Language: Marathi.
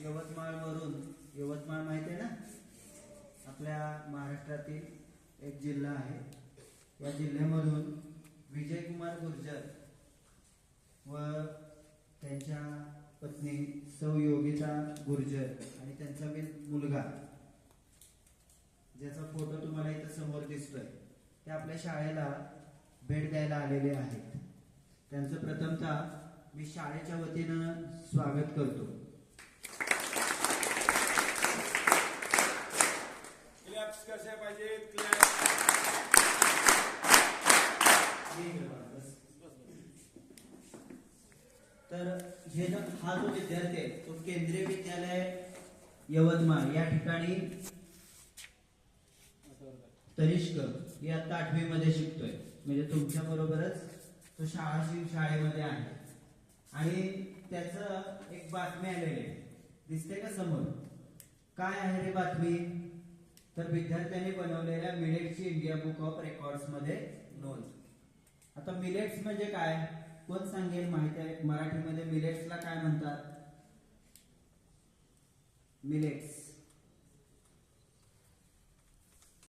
यवतमाळवरून, यवतमाळ माहिती आहे ना, आपल्या महाराष्ट्रातील एक जिल्हा आहे. या जिल्ह्यामधून विजयकुमार गुर्जर व त्यांच्या पत्नी सौ योगिता गुर्जर आणि त्यांचा मुलगा, ज्याचा फोटो तुम्हाला इथं समोर दिसतोय, ते आपल्या शाळेला भेट द्यायला आलेले आहेत. त्यांचं प्रथमतः मी शाळेच्या वतीनं स्वागत करतो. क्लॅप्स कसे पाहिजे? तर हे हा जो विद्यार्थी आहे तो केंद्रीय विद्यालय यवतमाळ या ठिकाणी तनिष्क इयत्ता 8वी मध्ये शिकतोय. म्हणजे तुमच्या बरोबरच तो शाळेमध्ये आहे. आणि त्याचं एक बातमी आलेली आहे, दिसते का समोर? काय आहे रे बातमी? तर विद्यार्थ्यांनी बनवलेल्या मिलेट्सची इंडिया बुक ऑफ रेकॉर्ड्स मध्ये नोंद. आता मिलेट्स म्हणजे काय, कोण सांगेल? माहिती आहे मराठीमध्ये मिलेट्सला काय म्हणतात? मिलेट्स